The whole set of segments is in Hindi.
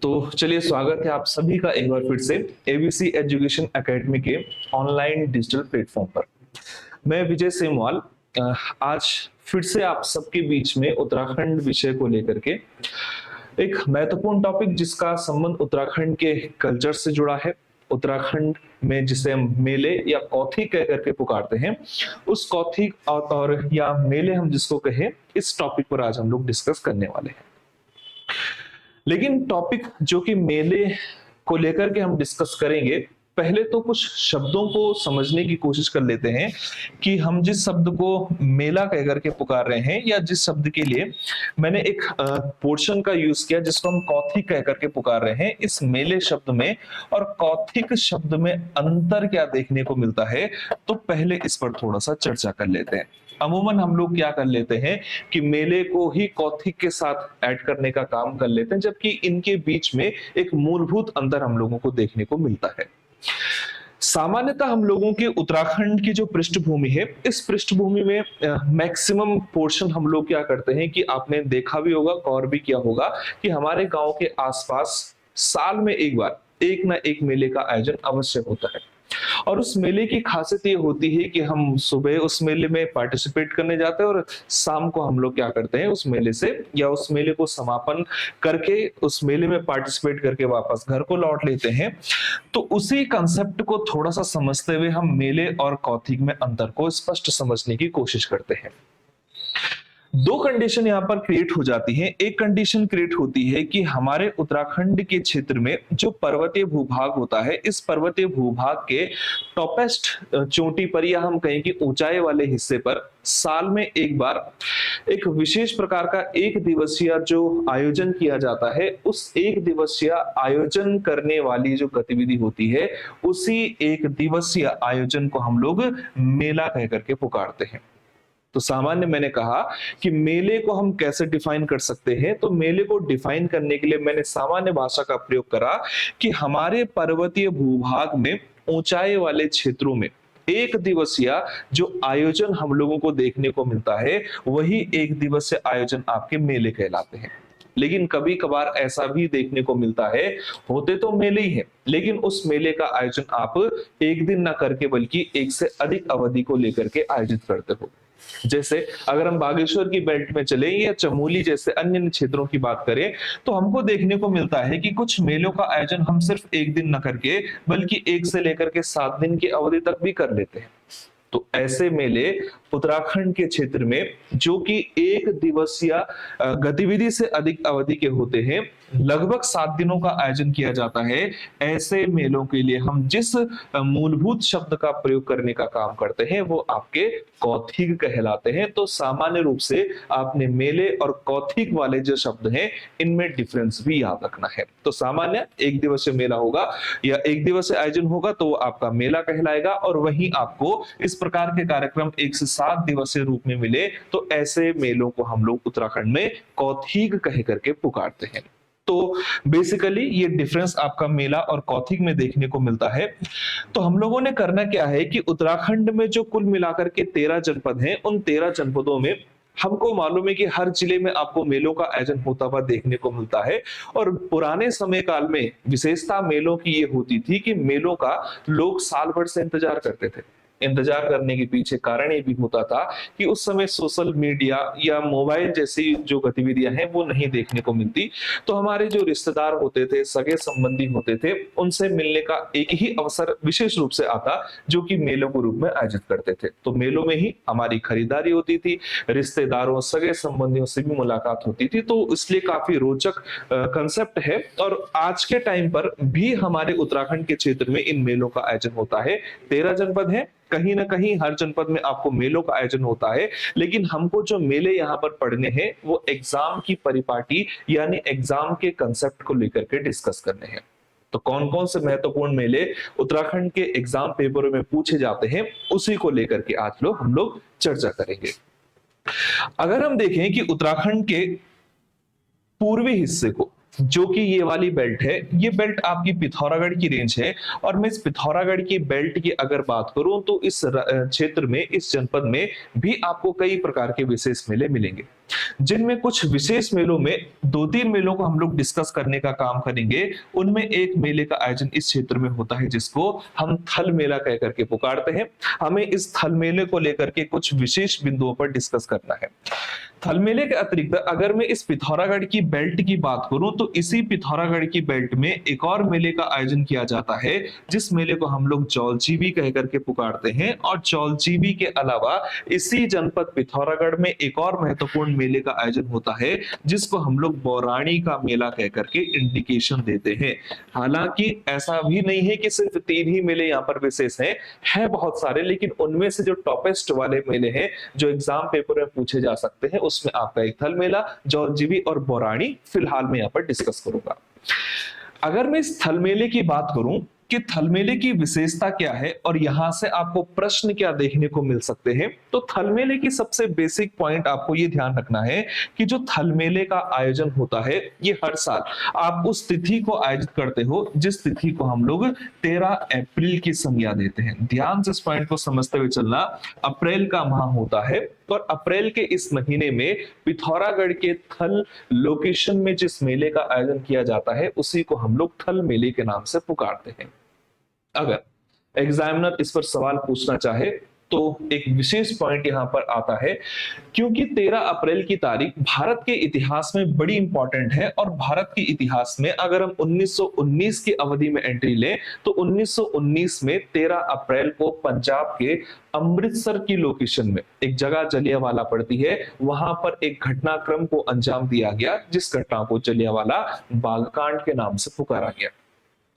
तो चलिए स्वागत है आप सभी का एक बार फिर से एबीसी एजुकेशन एकेडमी के ऑनलाइन डिजिटल प्लेटफॉर्म पर। मैं विजय सेमवाल आज फिर से आप सबके बीच में उत्तराखंड विषय को लेकर के एक महत्वपूर्ण टॉपिक जिसका संबंध उत्तराखंड के कल्चर से जुड़ा है। उत्तराखंड में जिसे हम मेले या कौथिग कह करके पुकारते हैं, उस कौथिग और या मेले हम जिसको कहें, इस टॉपिक पर आज हम लोग डिस्कस करने वाले हैं। लेकिन टॉपिक जो कि मेले को लेकर के हम डिस्कस करेंगे, पहले तो कुछ शब्दों को समझने की कोशिश कर लेते हैं कि हम जिस शब्द को मेला कह करके पुकार रहे हैं या जिस शब्द के लिए मैंने एक पोर्शन का यूज किया जिसको हम कौथिग कह करके पुकार रहे हैं, इस मेले शब्द में और कौथिग शब्द में अंतर क्या देखने को मिलता है, तो पहले इस पर थोड़ा सा चर्चा कर लेते हैं। अमूमन हम लोग क्या कर लेते हैं कि मेले को ही कौथिग के साथ ऐड करने का काम कर लेते हैं, जबकि इनके बीच में एक मूलभूत अंतर हम लोगों को देखने को मिलता है। सामान्यतः हम लोगों के उत्तराखंड की जो पृष्ठभूमि है, इस पृष्ठभूमि में मैक्सिमम पोर्शन हम लोग क्या करते हैं कि आपने देखा भी होगा, गौर भी किया होगा कि हमारे गांव के आसपास साल में एक बार एक ना एक मेले का आयोजन अवश्य होता है। और उस मेले की खासियत ये होती है कि हम सुबह उस मेले में पार्टिसिपेट करने जाते हैं और शाम को हम लोग क्या करते हैं, उस मेले से या उस मेले को समापन करके उस मेले में पार्टिसिपेट करके वापस घर को लौट लेते हैं। तो उसी कंसेप्ट को थोड़ा सा समझते हुए हम मेले और कौथिग में अंतर को स्पष्ट समझने की कोशिश करते हैं। दो कंडीशन यहाँ पर क्रिएट हो जाती है। एक कंडीशन क्रिएट होती है कि हमारे उत्तराखंड के क्षेत्र में जो पर्वतीय भूभाग होता है, इस पर्वतीय भूभाग के टॉपेस्ट चोटी पर या हम कहें कि ऊंचाई वाले हिस्से पर साल में एक बार एक विशेष प्रकार का एक दिवसीय जो आयोजन किया जाता है, उस एक दिवसीय आयोजन करने वाली जो गतिविधि होती है, उसी एक दिवसीय आयोजन को हम लोग मेला कह करके पुकारते हैं। तो सामान्य मैंने कहा कि मेले को हम कैसे डिफाइन कर सकते हैं, तो मेले को डिफाइन करने के लिए मैंने सामान्य भाषा का प्रयोग करा कि हमारे पर्वतीय भूभाग में ऊंचाई वाले क्षेत्रों में एक दिवसीय जो आयोजन हम लोगों को देखने को मिलता है, वही एक दिवसीय आयोजन आपके मेले कहलाते हैं। लेकिन कभी कभार ऐसा भी देखने को मिलता है, होते तो मेले ही है, लेकिन उस मेले का आयोजन आप एक दिन ना करके बल्कि एक से अधिक अवधि को लेकर के आयोजित करते हो। जैसे अगर हम बागेश्वर की बेल्ट में चले या चमोली जैसे अन्य क्षेत्रों की बात करें, तो हमको देखने को मिलता है कि कुछ मेलों का आयोजन हम सिर्फ एक दिन न करके बल्कि 1 से लेकर के 7 दिन की अवधि तक भी कर लेते हैं। तो ऐसे मेले उत्तराखंड के क्षेत्र में जो कि एक दिवसीय गतिविधि से अधिक अवधि के होते हैं, लगभग 7 दिनों का आयोजन किया जाता है। ऐसे मेलों के लिए हम जिस मूलभूत शब्द का प्रयोग करने का काम करते हैं, वो आपके कौथिग कहलाते हैं। तो सामान्य रूप से आपने मेले और कौथिग वाले जो शब्द हैं, इनमें डिफरेंस भी याद रखना है। तो सामान्य एक दिवसीय मेला होगा या एक दिवसीय आयोजन होगा तो वो आपका मेला कहलाएगा, और वहीं आपको इस प्रकार के कार्यक्रम 1 से 7 दिवसीय रूप में मिले तो ऐसे मेलों को हम लोग उत्तराखंड में कौथिग कह करके पुकारते हैं। तो बेसिकली ये डिफरेंस आपका मेला और कौथिग में देखने को मिलता है। तो हम लोगों ने करना क्या है कि उत्तराखंड में जो कुल मिलाकर के 13 जनपद हैं, उन 13 जनपदों में हमको मालूम है कि हर जिले में आपको मेलों का आयोजन होता हुआ देखने को मिलता है। और पुराने समय काल में विशेषता मेलों की ये होती थी कि मेलों का लोग साल भर से इंतजार करते थे। इंतजार करने के पीछे कारण ये भी होता था कि उस समय सोशल मीडिया या मोबाइल जैसी जो गतिविधियां हैं वो नहीं देखने को मिलती। तो हमारे जो रिश्तेदार होते थे, सगे संबंधी होते थे, उनसे मिलने का एक ही अवसर विशेष रूप से आता जो कि मेलों के रूप में आयोजित करते थे। तो मेलों में ही हमारी खरीदारी होती थी, रिश्तेदारों सगे संबंधियों से भी मुलाकात होती थी। तो इसलिए काफी रोचक कंसेप्ट है। और आज के टाइम पर भी हमारे उत्तराखंड के क्षेत्र में इन मेलों का आयोजन होता है। 13 जनपद है, कहीं ना कहीं हर जनपद में आपको मेलों का आयोजन होता है। लेकिन हमको जो मेले यहाँ पर पढ़ने हैं वो एग्जाम की परिपाटी यानी एग्जाम के कंसेप्ट को लेकर के डिस्कस करने हैं। तो कौन कौन से महत्वपूर्ण मेले उत्तराखंड के एग्जाम पेपरों में पूछे जाते हैं, उसी को लेकर के आज हम लोग चर्चा करेंगे। अगर हम देखें कि उत्तराखंड के पूर्वी हिस्से को, जो कि ये वाली बेल्ट है, ये बेल्ट आपकी पिथौरागढ़ की रेंज है। और मैं इस पिथौरागढ़ की बेल्ट की अगर बात करूं तो इस क्षेत्र में, इस जनपद में भी आपको कई प्रकार के विशेष मेले मिलेंगे। जिनमें कुछ विशेष मेलों में 2-3 मेलों को हम लोग डिस्कस करने का काम करेंगे। उनमें एक मेले का आयोजन इस क्षेत्र में होता है जिसको हम थल मेला कह करके पुकारते हैं। हमें इस थल मेले को लेकर के कुछ विशेष बिंदुओं पर डिस्कस करना है। थल मेले के अतिरिक्त अगर मैं इस पिथौरागढ़ की बेल्ट की बात करूं तो इसी पिथौरागढ़ की बेल्ट में एक और मेले का आयोजन किया जाता है, जिस मेले को हम लोग जौलजीबी कह करके पुकारते हैं। और जौलजीबी के अलावा इसी जनपद पिथौरागढ़ में एक और महत्वपूर्ण मेले का आयोजन होता है जिसको हम लोग बौराणी का मेला कह करके इंडिकेशन देते हैं। हालांकि ऐसा भी नहीं है कि सिर्फ 3 ही मेले यहाँ पर विशेष हैं, बहुत सारे, लेकिन उनमें से जो टॉपेस्ट वाले मेले हैं जो एग्जाम पेपर में पूछे जा सकते हैं उसमें आपका एक थल मेला, जौलजीबी और बौराणी फिलहाल मैं यहाँ पर डिस्कस करूंगा। अगर मैं इस थल मेले की बात करूं कि थल मेले की विशेषता क्या है और यहां से आपको प्रश्न क्या देखने को मिल सकते हैं, तो थल मेले की सबसे बेसिक पॉइंट आपको ये ध्यान रखना है कि जो थल मेले का आयोजन होता है ये हर साल आप उस तिथि को आयोजित करते हो जिस तिथि को हम लोग 13 अप्रैल की संज्ञा देते हैं। ध्यान से इस पॉइंट को समझते हुए चलना। अप्रैल का माह होता है और अप्रैल के इस महीने में पिथौरागढ़ के थल लोकेशन में जिस मेले का आयोजन किया जाता है उसी को हम लोग थल मेले के नाम से पुकारते हैं। अगर एग्जामिनर इस पर सवाल पूछना चाहे तो एक विशेष पॉइंट यहां पर आता है, क्योंकि 13 अप्रैल की तारीख भारत के इतिहास में बड़ी इंपॉर्टेंट है। और भारत के इतिहास में अगर हम 1919 की अवधि में एंट्री लें तो 1919 में 13 अप्रैल को पंजाब के अमृतसर की लोकेशन में एक जगह जलियांवाला पड़ती है, वहां पर एक घटनाक्रम को अंजाम दिया गया जिस घटना को जलियांवाला बागकांड के नाम से पुकारा गया।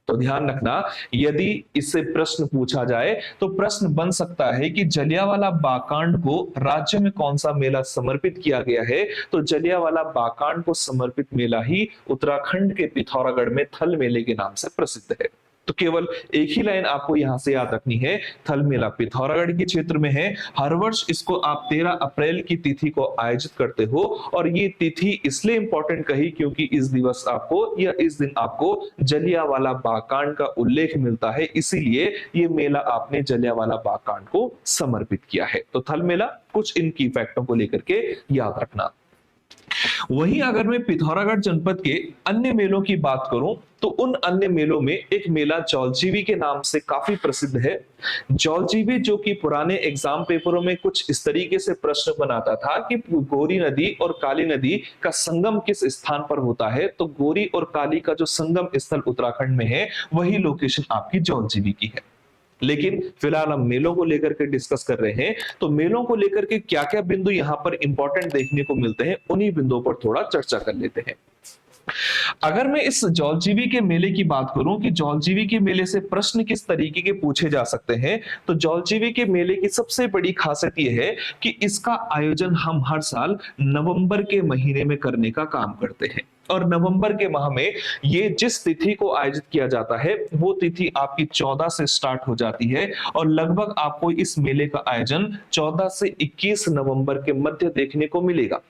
तो ध्यान रखना, यदि इससे प्रश्न पूछा जाए तो प्रश्न बन सकता है कि जलियांवाला बागकांड को राज्य में कौन सा मेला समर्पित किया गया है, तो जलियांवाला बागकांड को समर्पित मेला ही उत्तराखंड के पिथौरागढ़ में थल मेले के नाम से प्रसिद्ध है। तो केवल एक ही लाइन आपको यहां से याद रखनी है, थल मेला पिथौरागढ़ के क्षेत्र में है। हर वर्ष इसको आप 13 अप्रैल की तिथि को आयोजित करते हो और ये तिथि इसलिए इंपॉर्टेंट कही क्योंकि इस दिवस आपको या इस दिन आपको जलियांवाला बागकांड का उल्लेख मिलता है, इसीलिए ये मेला आपने जलियांवाला बागकांड को समर्पित किया है। तो थल मेला, कुछ इन की फैक्टों को लेकर के याद रखना। वहीं अगर मैं पिथौरागढ़ जनपद के अन्य मेलों की बात करूं तो उन अन्य मेलों में एक मेला जौलजीबी के नाम से काफी प्रसिद्ध है। जौलजीबी जो कि पुराने एग्जाम पेपरों में कुछ इस तरीके से प्रश्न बनाता था कि गोरी नदी और काली नदी का संगम किस स्थान पर होता है, तो गोरी और काली का जो संगम स्थल उत्तराखंड में है वही लोकेशन आपकी जौलजीबी की है। लेकिन फिलहाल हम मेलों को लेकर के डिस्कस कर रहे हैं, तो मेलों को लेकर के क्या क्या बिंदु यहां पर इंपॉर्टेंट देखने को मिलते हैं उन्हीं बिंदुओं पर थोड़ा चर्चा कर लेते हैं। अगर मैं इस जौलजीबी के मेले की बात करूं कि जौलजीबी के मेले से प्रश्न किस तरीके के पूछे जा सकते हैं, तो जौलजीबी के मेले की सबसे बड़ी खासियत यह है कि इसका आयोजन हम हर साल नवंबर के महीने में करने का काम करते हैं। और नवंबर के माह में ये जिस तिथि को आयोजित किया जाता है वो तिथि आपकी 14 से स्टार्ट हो जाती है और लगभग आपको इस मेले का आयोजन 14 से 21 नवंबर के मध्य देखने को मिलेगा।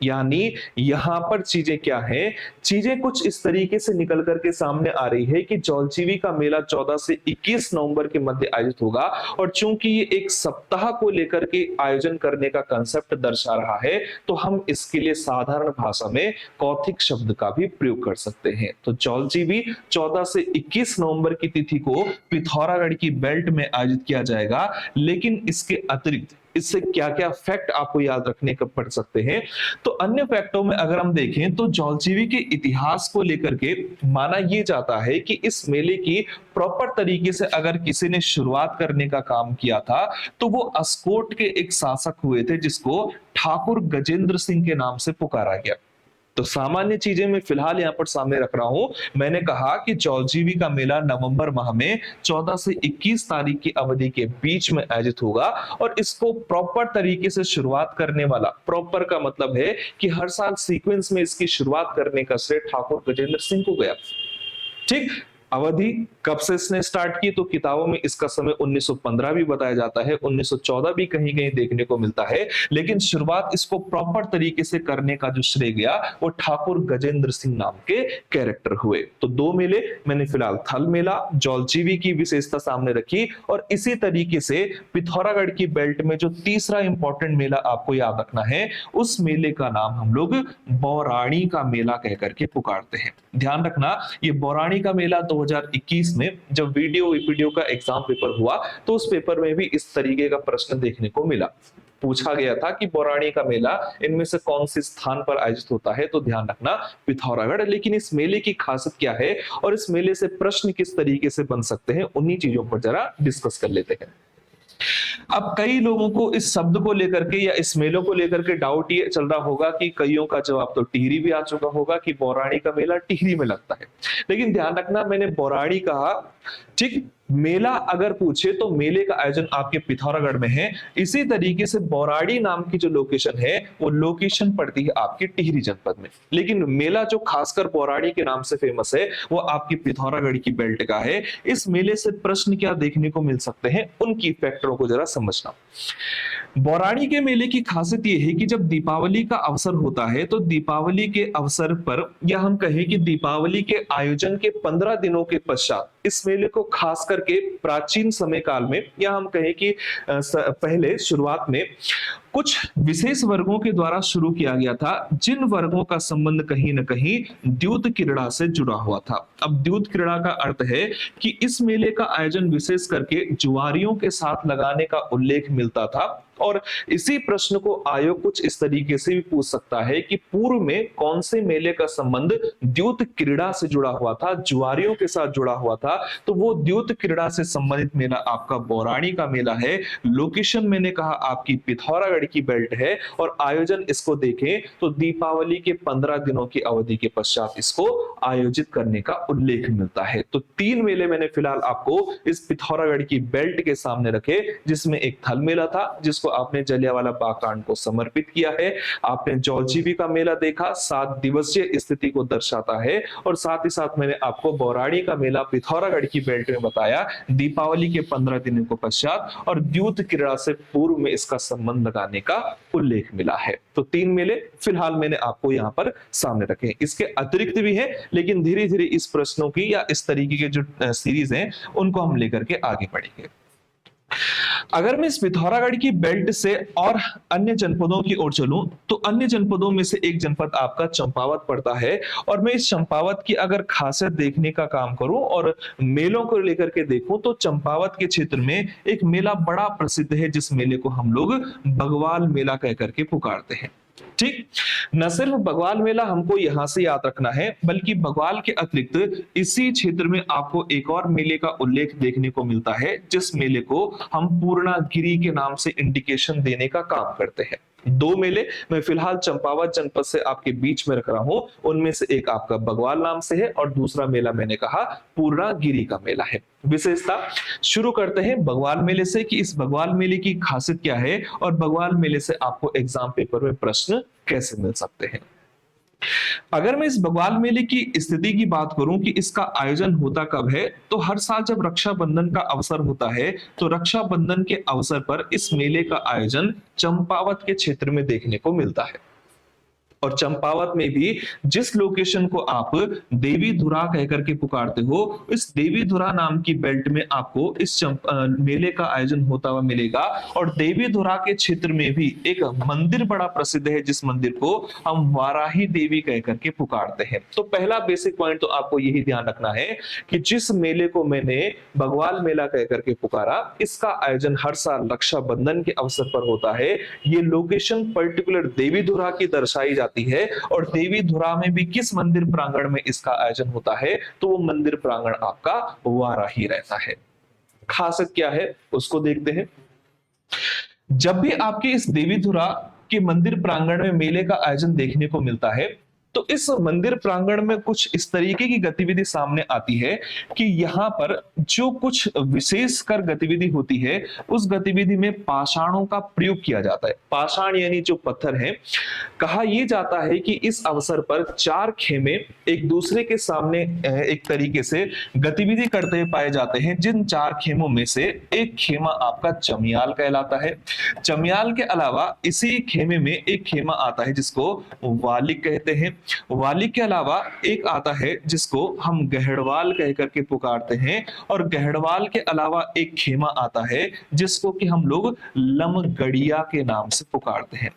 यानी यहां पर चीजें क्या है, चीजें कुछ इस तरीके से निकल करके सामने आ रही है कि जौलजीबी का मेला 14 से 21 नवंबर के मध्य आयोजित होगा। और चूंकि ये एक सप्ताह को लेकर के आयोजन करने का कंसेप्ट दर्शा रहा है तो हम इसके लिए साधारण भाषा में कौथिक शब्द का भी प्रयोग कर सकते हैं। तो जौलजीबी 14 से 21 नवंबर की तिथि को पिथौरागढ़ की बेल्ट में आयोजित किया जाएगा। लेकिन इसके अतिरिक्त इससे क्या क्या फैक्ट आपको याद रखने का पड़ सकते हैं, तो अन्य फैक्टों में अगर हम देखें तो जौलजीबी के इतिहास को लेकर के माना यह जाता है कि इस मेले की प्रॉपर तरीके से अगर किसी ने शुरुआत करने का काम किया था तो वो अस्कोट के एक शासक हुए थे जिसको ठाकुर गजेंद्र सिंह के नाम से पुकारा गया। तो सामान्य चीजें मैं फिलहाल यहां पर सामने रख रहा हूं। मैंने कहा कि जौलजीबी का मेला नवंबर माह में 14 से 21 तारीख की अवधि के बीच में आयोजित होगा और इसको प्रॉपर तरीके से शुरुआत करने वाला, प्रॉपर का मतलब है कि हर साल सीक्वेंस में इसकी शुरुआत करने का श्रेय ठाकुर गजेंद्र सिंह को गया। ठीक, अवधि कब से इसने स्टार्ट की, तो किताबों में इसका समय 1915 भी बताया जाता है, 1914 भी कहीं कहीं देखने को मिलता है, लेकिन शुरुआत इसको प्रॉपर तरीके से करने का जो श्रेय गया वो ठाकुर गजेंद्र सिंह नाम के कैरेक्टर हुए। तो दो मेले मैंने फिलहाल थल मेला, जौलजीबी की विशेषता सामने रखी, और इसी तरीके से पिथौरागढ़ की बेल्ट में जो तीसरा इंपॉर्टेंट मेला आपको याद रखना है, उस मेले का नाम हम लोग बौराड़ी का मेला कहकर के पुकारते हैं। ध्यान रखना, ये बौराड़ी का मेला 2021 में जब वीडियो का एग्जाम पेपर हुआ तो उस पेपर में भी इस तरीके का प्रश्न देखने को मिला। पूछा गया था कि बौराड़ी का मेला इनमें से कौन से स्थान पर आयोजित होता है, तो ध्यान रखना पिथौरागढ़। लेकिन इस मेले की खासियत क्या है और इस मेले से प्रश्न किस तरीके से बन सकते हैं, उन्हीं चीजों पर जरा डिस्कस कर लेते हैं। अब कई लोगों को इस शब्द को लेकर के या इस मेलों को लेकर के डाउट ये चल रहा होगा कि कईयों का जवाब तो टिहरी भी आ चुका होगा कि बौराड़ी का मेला टिहरी में लगता है। लेकिन ध्यान रखना, मैंने बौराड़ी कहा, ठीक, मेला अगर पूछे तो मेले का आयोजन आपके पिथौरागढ़ में है। इसी तरीके से बौराड़ी नाम की जो लोकेशन है वो लोकेशन पड़ती है आपकी टिहरी जनपद में, लेकिन मेला जो खासकर बौराड़ी के नाम से फेमस है वो आपकी पिथौरागढ़ की बेल्ट का है। इस मेले से प्रश्न क्या देखने को मिल सकते हैं, उनकी फैक्टरों को जरा समझना। बौराड़ी के मेले की खासियत यह है कि जब दीपावली का अवसर होता है तो दीपावली के अवसर पर, या हम कहें कि दीपावली के आयोजन के 15 दिनों के पश्चात इस मेले को खास करके प्राचीन समय काल में, या हम कहें कि पहले शुरुआत में कुछ विशेष वर्गों के द्वारा शुरू किया गया था, जिन वर्गों का संबंध कहीं न कहीं द्यूत क्रीड़ा से जुड़ा हुआ था। अब द्यूत क्रीड़ा का अर्थ है कि इस मेले का आयोजन विशेष करके जुआरियों के साथ लगाने का उल्लेख मिलता था, और इसी प्रश्न को आयोग कुछ इस तरीके से भी पूछ सकता है कि पूर्व में कौन से मेले का संबंध द्यूत क्रीड़ा से जुड़ा हुआ था, जुआरियों के साथ जुड़ा हुआ था, तो वो द्यूत क्रीड़ा से संबंधित मेला आपका बौराड़ी का मेला है। लोकेशन मैंने कहा आपकी पिथौरागढ़ की बेल्ट है, और आयोजन इसको देखें तो दीपावली के 15 दिनों की अवधि के पश्चात इसको आयोजित करने का उल्लेख मिलता है। तो 3 मेले मैंने फिलहाल आपको इस पिथौरागढ़ की बेल्ट के सामने रखे, जिसमें एक थल मेला था जिसको आपने जलियांवाला बाग कांड को समर्पित किया है, आपने जौलजीबी का मेला देखा, 7 दिवसीय स्थिति को दर्शाता है, और साथ ही साथ मैंने आपको बौराड़ी का मेला पिथौरागढ़ की बेल्ट में बताया दीपावली के 15 दिनों को पश्चात, और द्यूत क्रीड़ा से पूर्व में इसका संबंध लगाने का उल्लेख मिला है। तो 3 मेले फिलहाल मैंने आपको यहाँ पर सामने रखे। इसके अतिरिक्त भी है, लेकिन धीरे धीरे इस प्रश्नों की या इस तरीके के जो सीरीज हैं उनको हम लेकर के आगे बढ़ेंगे। अगर मैं इस पिथौरागढ़ की बेल्ट से और अन्य जनपदों की ओर चलूं तो अन्य जनपदों में से एक जनपद आपका चंपावत पड़ता है, और मैं इस चंपावत की अगर खासियत देखने का काम करूं और मेलों को लेकर के देखूं तो चंपावत के क्षेत्र में एक मेला बड़ा प्रसिद्ध है, जिस मेले को हम लोग बगवाल मेला कहकर के पुकारते हैं। ठीक, न सिर्फ बगवाल मेला हमको यहां से याद रखना है, बल्कि बगवाल के अतिरिक्त इसी क्षेत्र में आपको एक और मेले का उल्लेख देखने को मिलता है, जिस मेले को हम पूर्णागिरि के नाम से इंडिकेशन देने का काम करते हैं। 2 मेले मैं फिलहाल चंपावत जनपद से आपके बीच में रख रहा हूं, उनमें से एक आपका बगवाल नाम से है और दूसरा मेला मैंने कहा पूर्णागिरि का मेला है। विशेषता शुरू करते हैं बगवाल मेले से कि इस बगवाल मेले की खासियत क्या है और बगवाल मेले से आपको एग्जाम पेपर में प्रश्न कैसे मिल सकते हैं। अगर मैं इस बगवाल मेले की स्थिति की बात करूं कि इसका आयोजन होता कब है, तो हर साल जब रक्षाबंधन का अवसर होता है तो रक्षाबंधन के अवसर पर इस मेले का आयोजन चंपावत के क्षेत्र में देखने को मिलता है। और चंपावत में भी जिस लोकेशन को आप देवी धुरा कहकर के पुकारते हो, इस देवी धुरा नाम की बेल्ट में आपको इस मेले का आयोजन होता हुआ मिलेगा। और देवी धुरा के क्षेत्र में भी एक मंदिर बड़ा प्रसिद्ध है, जिस मंदिर को हम वाराही देवी कहकर के पुकारते हैं। तो पहला बेसिक पॉइंट तो आपको यही ध्यान रखना है कि जिस मेले को मैंने बगवाल मेला कहकर के पुकारा, इसका आयोजन हर साल रक्षाबंधन के अवसर पर होता है। ये लोकेशन पर्टिकुलर देवी धुरा की दर्शाई जाती है, और देवी धुरा में भी किस मंदिर प्रांगण में इसका आयोजन होता है, तो वो मंदिर प्रांगण आपका वाराही रहता है। खासियत क्या है उसको देखते हैं। जब भी आपके इस देवी धुरा के मंदिर प्रांगण में मेले का आयोजन देखने को मिलता है, तो इस मंदिर प्रांगण में कुछ इस तरीके की गतिविधि सामने आती है कि यहाँ पर जो कुछ विशेषकर गतिविधि होती है उस गतिविधि में पाषाणों का प्रयोग किया जाता है। पाषाण यानी जो पत्थर है। कहा यह जाता है कि इस अवसर पर 4 खेमे एक दूसरे के सामने एक तरीके से गतिविधि करते हुए पाए जाते हैं, जिन 4 खेमों में से एक खेमा आपका चमियाल कहलाता है। चमियाल के अलावा इसी खेमे में एक खेमा आता है जिसको वालिक कहते हैं। वालिक के अलावा एक आता है जिसको हम गहड़वाल कह करके पुकारते हैं, और गहड़वाल के अलावा एक खेमा आता है जिसको कि हम लोग लमगड़िया के नाम से पुकारते हैं।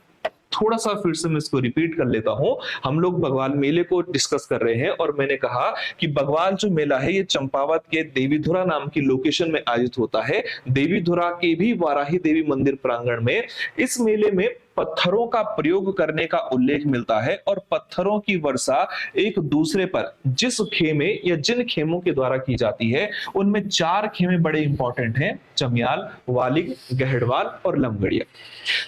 थोड़ा सा फिर से मैं इसको रिपीट कर लेता हूं। हम लोग बगवाल मेले को डिस्कस कर रहे हैं और मैंने कहा कि बगवाल जो मेला है ये चंपावत के देवीधुरा नाम की लोकेशन में आयोजित होता है, देवीधुरा के भी वाराही देवी मंदिर प्रांगण में। इस मेले में पत्थरों का प्रयोग करने का उल्लेख मिलता है और पत्थरों की वर्षा एक दूसरे पर जिस खेमे या जिन खेमों के द्वारा की जाती है उनमें 4 खेमे बड़े इंपॉर्टेंट हैं, चमियाल, वालिक, गहड़वाल और लमगड़िया।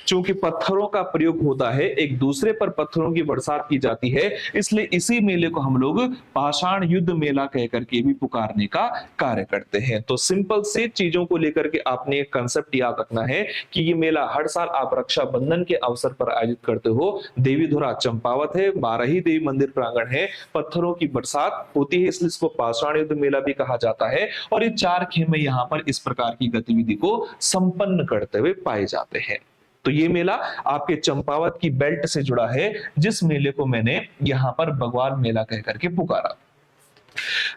चूंकि पत्थरों का प्रयोग होता है, एक दूसरे पर पत्थरों की बरसात की जाती है, इसलिए इसी मेले को हम लोग पाषाण युद्ध मेला कहकर के भी पुकारने का कार्य करते हैं। तो सिंपल से चीजों को लेकर के आपने एक कंसेप्ट याद रखना है कि ये मेला हर साल आप रक्षाबंधन के अवसर पर आयोजित करते हो। देवीधुरा चंपावत है, वाराही देवी मंदिर प्रांगण है, पत्थरों की बरसात होती है, इसलिए इसको पाषाण युद्ध मेला भी कहा जाता है। और ये 4 खेमे यहाँ पर इस प्रकार की गतिविधि को संपन्न करते हुए पाए जाते हैं। तो ये मेला आपके चंपावत की बेल्ट से जुड़ा है, जिस मेले को मैंने यहां पर बगवाल मेला कह करके पुकारा।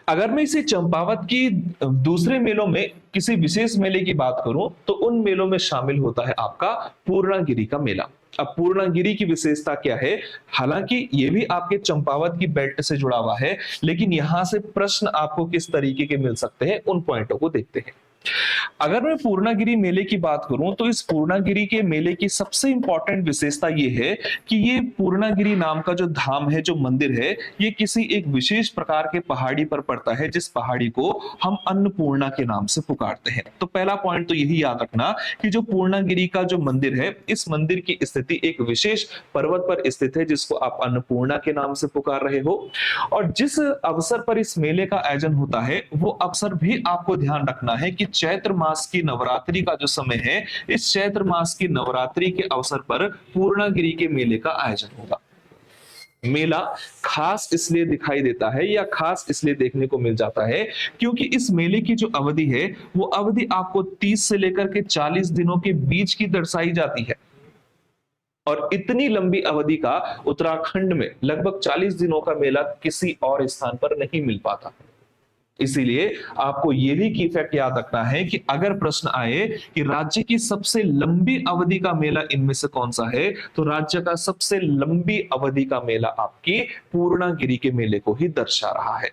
अगर मैं इसी चंपावत की दूसरे मेलों में किसी विशेष मेले की बात करूं तो उन मेलों में शामिल होता है आपका पूर्णागिरि का मेला। अब पूर्णागिरि की विशेषता क्या है? हालांकि ये भी आपके चंपावत की बेल्ट से जुड़ा हुआ है, लेकिन यहां से प्रश्न आपको किस तरीके के मिल सकते हैं उन पॉइंटों को देखते हैं। अगर मैं पूर्णागिरि मेले की बात करूं तो इस पूर्णागिरि के मेले की सबसे इंपॉर्टेंट विशेषता ये है कि ये पूर्णागिरि नाम का जो धाम है, जो मंदिर है, ये किसी एक विशेष प्रकार के पहाड़ी पर पड़ता है, जिस पहाड़ी को हम अन्नपूर्णा के नाम से पुकारते हैं। तो पहला पॉइंट तो यही याद रखना कि जो पूर्णागिरि का जो मंदिर है, इस मंदिर की स्थिति एक विशेष पर्वत पर स्थित है जिसको आप अन्नपूर्णा के नाम से पुकार रहे हो। और जिस अवसर पर इस मेले का आयोजन होता है वो अवसर भी आपको ध्यान रखना है कि चैत्र मास की नवरात्रि का जो समय है, इस चैत्र मास की नवरात्रि के अवसर पर पूर्णागिरि के मेले का आयोजन होगा। मेला खास इसलिए दिखाई देता है या खास इसलिए देखने को मिल जाता है क्योंकि इस मेले की जो अवधि है वो अवधि आपको 30 से लेकर के 40 दिनों के बीच की दर्शाई जाती है। और इतनी लंबी अवधि का उत्तराखंड में लगभग 40 दिनों का मेला किसी और स्थान पर नहीं मिल पाता। इसीलिए आपको यह भी की फैक्ट याद रखना है कि अगर प्रश्न आए कि राज्य की सबसे लंबी अवधि का मेला इनमें से कौन सा है, तो राज्य का सबसे लंबी अवधि का मेला आपकी पूर्णागिरि के मेले को ही दर्शा रहा है।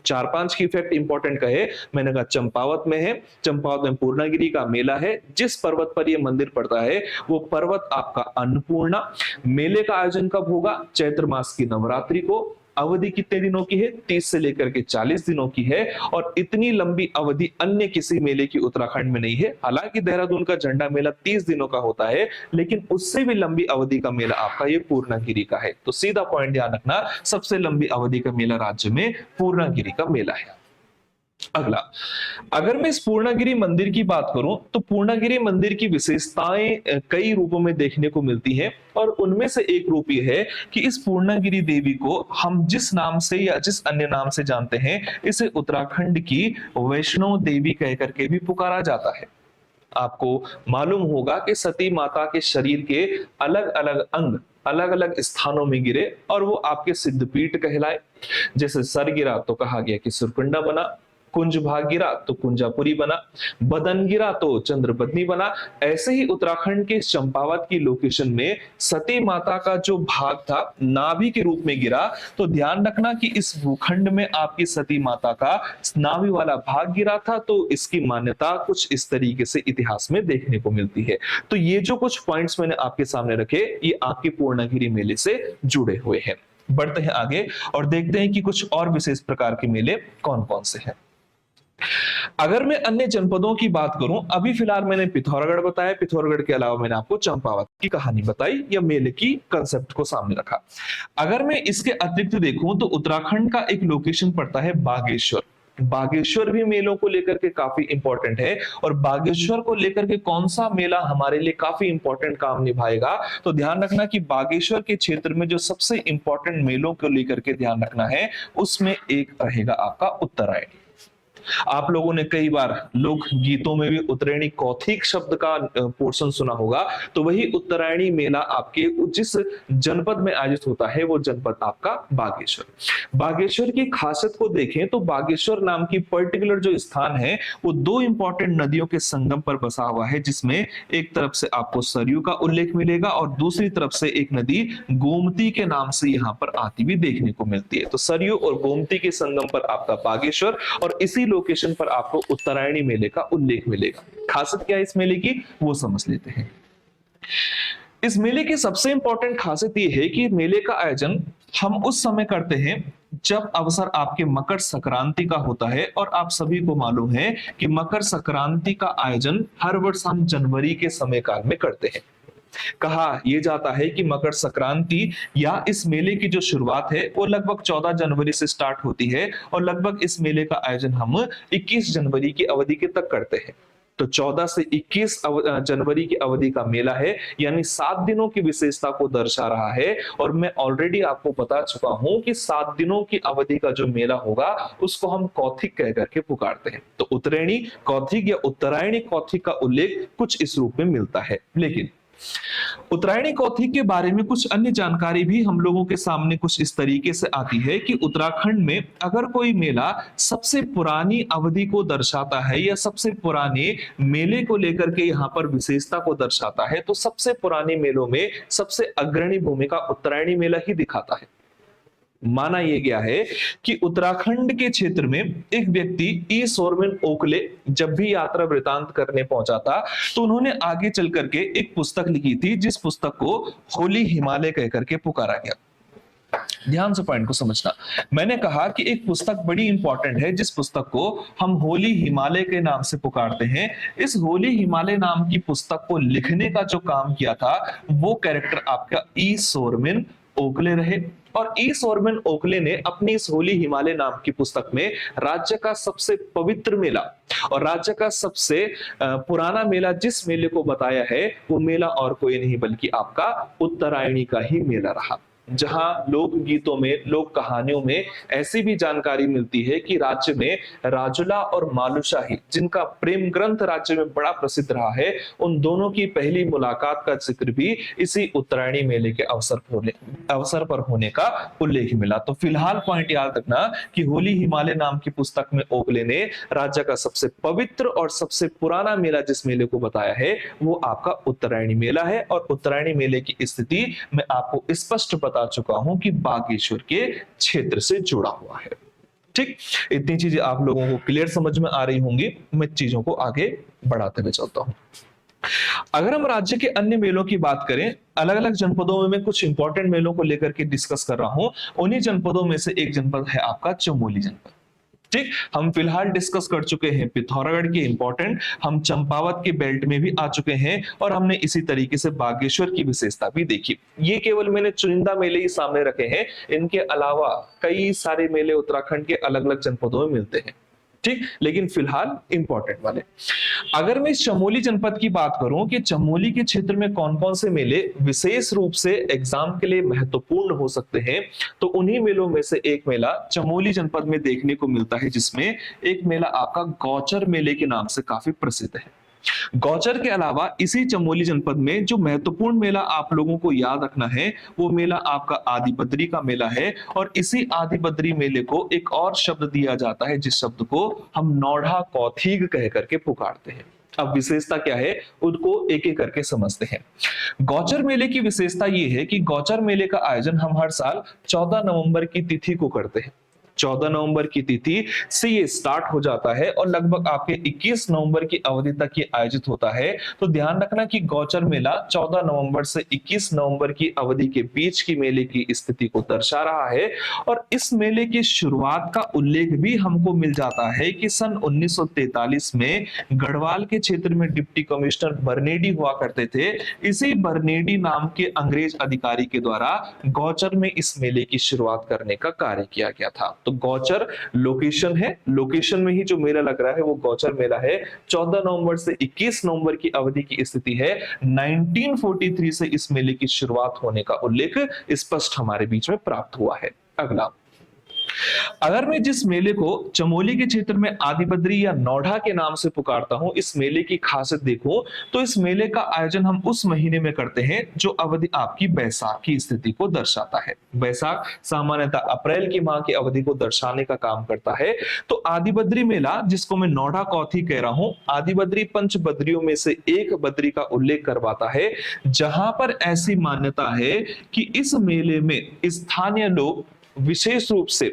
4-5 की फैक्ट इंपॉर्टेंट कहे, मैंने कहा चंपावत में है, चंपावत में पूर्णागिरि का मेला है, जिस पर्वत पर यह मंदिर पड़ता है वो पर्वत आपका अन्नपूर्णा। मेले का आयोजन कब होगा? चैत्र मास की नवरात्रि को। अवधि कितने दिनों की है? 30 से लेकर के 40 दिनों की है। और इतनी लंबी अवधि अन्य किसी मेले की उत्तराखंड में नहीं है। हालांकि देहरादून का झंडा मेला 30 दिनों का होता है, लेकिन उससे भी लंबी अवधि का मेला आपका ये पूर्णागिरि का है। तो सीधा पॉइंट ध्यान रखना, सबसे लंबी अवधि का मेला राज्य में पूर्णागिरि का मेला है। अगला, अगर मैं इस पूर्णागिरि मंदिर की बात करूं तो पूर्णागिरि मंदिर की विशेषताएं कई रूपों में देखने को मिलती हैं और उनमें से एक रूप यह है कि इस पूर्णागिरि देवी को हम जिस नाम से या जिस अन्य नाम से जानते हैं, इसे उत्तराखंड की वैष्णो देवी कह करके भी पुकारा जाता है। आपको मालूम होगा कि सती माता के शरीर के अलग अलग अंग अलग अलग स्थानों में गिरे और वो आपके सिद्धपीठ कहलाए। जैसे सर गिरा तो कहा गया कि सुरकुंडा बना, कुंज भाग गिरा तो कुंजापुरी बना, बदन गिरा तो चंद्रबदनी बना। ऐसे ही उत्तराखंड के चंपावत की लोकेशन में सती माता का जो भाग था नाभि के रूप में गिरा, तो ध्यान रखना कि इस भूखंड में आपकी सती माता का नाभि वाला भाग गिरा था। तो इसकी मान्यता कुछ इस तरीके से इतिहास में देखने को मिलती है। तो ये जो कुछ पॉइंट्स मैंने आपके सामने रखे, ये आपके पूर्णागिरि मेले से जुड़े हुए हैं। बढ़ते हैं आगे और देखते हैं कि कुछ और विशेष प्रकार के मेले कौन कौन से हैं। अगर मैं अन्य जनपदों की बात करूं, अभी फिलहाल मैंने पिथौरागढ़ बताया, पिथौरागढ़ के अलावा मैंने आपको चंपावत की कहानी बताई या मेले की कंसेप्ट को सामने रखा। अगर मैं इसके अतिरिक्त देखूं तो उत्तराखंड का एक लोकेशन पड़ता है बागेश्वर। बागेश्वर भी मेलों को लेकर के काफी इंपॉर्टेंट है, और बागेश्वर को लेकर के कौन सा मेला हमारे लिए काफी इंपॉर्टेंट काम निभाएगा, तो ध्यान रखना कि बागेश्वर के क्षेत्र में जो सबसे इंपॉर्टेंट मेलों को लेकर के ध्यान रखना है, उसमें एक रहेगा आपका उत्तरायणी। आप लोगों ने कई बार लोक गीतों में भी उत्तरायणी कौथिक शब्द का पोर्शन सुना होगा, तो वही उत्तरायणी मेला आपके जिस जनपद में आयोजित होता है वो जनपद आपका बागेश्वर। बागेश्वर की खासियत को देखें तो बागेश्वर नाम की पर्टिकुलर जो स्थान है वो दो इंपॉर्टेंट नदियों के संगम पर बसा हुआ है, जिसमें एक तरफ से आपको सरयू का उल्लेख मिलेगा और दूसरी तरफ से एक नदी गोमती के नाम से यहाँ पर आती हुई देखने को मिलती है। तो सरयू और गोमती के संगम पर आपका बागेश्वर, और इसी लोकेशन पर आपको उत्तरायणी मेले का उल्लेख मिलेगा। खासियत क्या है इस मेले की, वो समझ लेते हैं। इस मेले की सबसे इंपॉर्टेंट खासियत ये है कि मेले का आयोजन हम उस समय करते हैं जब अवसर आपके मकर संक्रांति का होता है, और आप सभी को मालूम है कि मकर संक्रांति का आयोजन हर वर्ष हम जनवरी के समय काल में करते हैं। कहा यह जाता है कि मकर संक्रांति या इस मेले की जो शुरुआत है वो लगभग 14 जनवरी से स्टार्ट होती है, और लगभग इस मेले का आयोजन हम 21 जनवरी की अवधि के तक करते हैं। तो 14 से 21 जनवरी की अवधि का मेला है, यानी 7 दिनों की विशेषता को दर्शा रहा है। और मैं ऑलरेडी आपको बता चुका हूं कि 7 दिनों की अवधि का जो मेला होगा उसको हम कौथिक कह करके पुकारते हैं। तो उत्तरायणी कौथिक या उत्तरायणी कौथिक का उल्लेख कुछ इस रूप में मिलता है। लेकिन उत्तरायणी कौथिक के बारे में कुछ अन्य जानकारी भी हम लोगों के सामने कुछ इस तरीके से आती है कि उत्तराखंड में अगर कोई मेला सबसे पुरानी अवधि को दर्शाता है या सबसे पुराने मेले को लेकर के यहाँ पर विशेषता को दर्शाता है, तो सबसे पुराने मेलों में सबसे अग्रणी भूमिका उत्तरायणी मेला ही दिखाता है। माना यह गया है कि उत्तराखंड के क्षेत्र में एक व्यक्ति ई सोरमेन ओकले जब भी यात्रा वृतांत करने पहुंचा था, तो उन्होंने आगे चल करके एक पुस्तक लिखी थी, जिस पुस्तक को होली हिमालय कह करके पुकारा गया। ध्यान से पॉइंट को समझना। मैंने कहा कि एक पुस्तक बड़ी इंपॉर्टेंट है, जिस पुस्तक को हम होली हिमालय के नाम से पुकारते हैं। इस होली हिमालय नाम की पुस्तक को लिखने का जो काम किया था वो कैरेक्टर आपका ई सोरमेन ओकले रहे। और ई सोरमेन ओकले ने अपनी इस होली हिमालय नाम की पुस्तक में राज्य का सबसे पवित्र मेला और राज्य का सबसे पुराना मेला जिस मेले को बताया है वो मेला और कोई नहीं बल्कि आपका उत्तरायणी का ही मेला रहा, जहां लोक गीतों में लोक कहानियों में ऐसी भी जानकारी मिलती है कि राज्य में राजुला और मालुशाही, जिनका प्रेम ग्रंथ राज्य में बड़ा प्रसिद्ध रहा है, उन दोनों की पहली मुलाकात का जिक्र भी इसी उत्तरायणी मेले के अवसर पर होने का उल्लेख मिला। तो फिलहाल पॉइंट याद रखना कि होली हिमालय नाम की पुस्तक में ओकले ने राज्य का सबसे पवित्र और सबसे पुराना मेला जिस मेले को बताया है वो आपका उत्तरायणी मेला है। और उत्तरायणी मेले की स्थिति मैं आपको स्पष्ट बता चुका हूं कि बागेश्वर के क्षेत्र से जुड़ा हुआ है। ठीक, इतनी चीजें आप लोगों को क्लियर समझ में आ रही होंगी। मैं चीजों को आगे बढ़ाते हुए चलता हूं। अगर हम राज्य के अन्य मेलों की बात करें, अलग अलग जनपदों में मैं कुछ इंपॉर्टेंट मेलों को लेकर के डिस्कस कर रहा हूं। उन्हीं जनपदों में से एक जनपद है आपका चमोली जनपद। ठीक, हम फिलहाल डिस्कस कर चुके हैं पिथौरागढ़ के इंपॉर्टेंट, हम चंपावत के बेल्ट में भी आ चुके हैं, और हमने इसी तरीके से बागेश्वर की विशेषता भी देखी। ये केवल मैंने चुनिंदा मेले ही सामने रखे हैं, इनके अलावा कई सारे मेले उत्तराखंड के अलग अलग जनपदों में मिलते हैं। ठीक, लेकिन फिलहाल इंपॉर्टेंट वाले। अगर मैं इस चमोली जनपद की बात करूं कि चमोली के क्षेत्र में कौन कौन से मेले विशेष रूप से एग्जाम के लिए महत्वपूर्ण हो सकते हैं, तो उन्हीं मेलों में से एक मेला चमोली जनपद में देखने को मिलता है, जिसमें एक मेला आपका गौचर मेले के नाम से काफी प्रसिद्ध है। गौचर के अलावा इसी चमोली जनपद में जो महत्वपूर्ण मेला आप लोगों को याद रखना है वो मेला आपका आदिबद्री का मेला है। और इसी आदिबद्री मेले को एक और शब्द दिया जाता है, जिस शब्द को हम नौढ़ा कौथिग कह करके पुकारते हैं। अब विशेषता क्या है उनको एक एक करके समझते हैं। गौचर मेले की विशेषता ये है कि गौचर मेले का आयोजन हम हर साल 14 नवंबर की तिथि को करते हैं। 14 नवंबर की तिथि से ये स्टार्ट हो जाता है और लगभग आपके 21 नवंबर की अवधि तक ये आयोजित होता है। तो ध्यान रखना कि गौचर मेला 14 नवंबर से 21 नवंबर की अवधि के बीच की मेले की स्थिति को दर्शा रहा है। और इस मेले की शुरुआत का उल्लेख भी हमको मिल जाता है कि सन 1943 में गढ़वाल के क्षेत्र में डिप्टी कमिश्नर बर्नेडी हुआ करते थे। इसी बर्नेडी नाम के अंग्रेज अधिकारी के द्वारा गौचर में इस मेले की शुरुआत करने का कार्य किया गया था। तो गौचर लोकेशन है, लोकेशन में ही जो मेला लग रहा है वो गौचर मेला है। 14 नवंबर से 21 नवंबर की अवधि की स्थिति है। 1943 से इस मेले की शुरुआत होने का उल्लेख स्पष्ट हमारे बीच में प्राप्त हुआ है। अगला, अगर मैं जिस मेले को चमोली के क्षेत्र में आदिबद्री या नौढ़ा के नाम से पुकारता हूं, इस मेले की खासियत देखो तो इस मेले का आयोजन हम उस महीने में करते हैं जो अवधि आपकी बैसाख की स्थिति को दर्शाता है। बैसाख सामान्यतः अप्रैल की माह की अवधि को दर्शाने का काम करता है। तो आदिबद्री मेला, जिसको मैं नौढ़ा कौथी कह रहा हूं, आदिबद्री पंच बद्रियों में से एक बद्री का उल्लेख करवाता है, जहां पर ऐसी मान्यता है कि इस मेले में स्थानीय लोग विशेष रूप से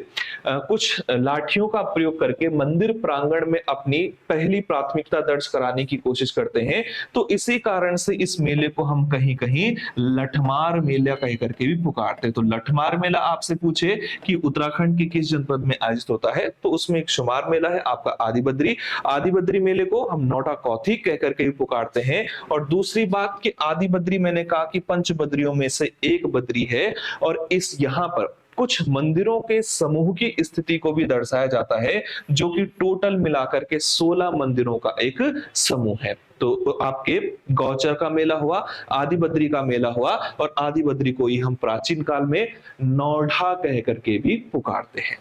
कुछ लाठियों का प्रयोग करके मंदिर प्रांगण में अपनी पहली प्राथमिकता दर्ज कराने की कोशिश करते हैं। तो इसी कारण से इस मेले को हम कहीं कहीं लठमार मेला कह करके भी पुकारते हैं। तो लठमार मेला आपसे पूछे कि उत्तराखंड के किस जनपद में आयोजित होता है, तो उसमें एक शुमार मेला है आपका आदिबद्री। आदिबद्री मेले को हम नौटा कौथिक कह करके भी पुकारते हैं। और दूसरी बात कि आदिबद्री, मैंने कहा कि पंच बद्रियों में से एक बद्री है और इस यहाँ पर कुछ मंदिरों के समूह की स्थिति को भी दर्शाया जाता है, जो कि टोटल मिलाकर के 16 मंदिरों का एक समूह है। तो आपके गौचर का मेला हुआ, आदिबद्री का मेला हुआ, और आदिबद्री को ही हम प्राचीन काल में नौढ़ा कह करके भी पुकारते हैं।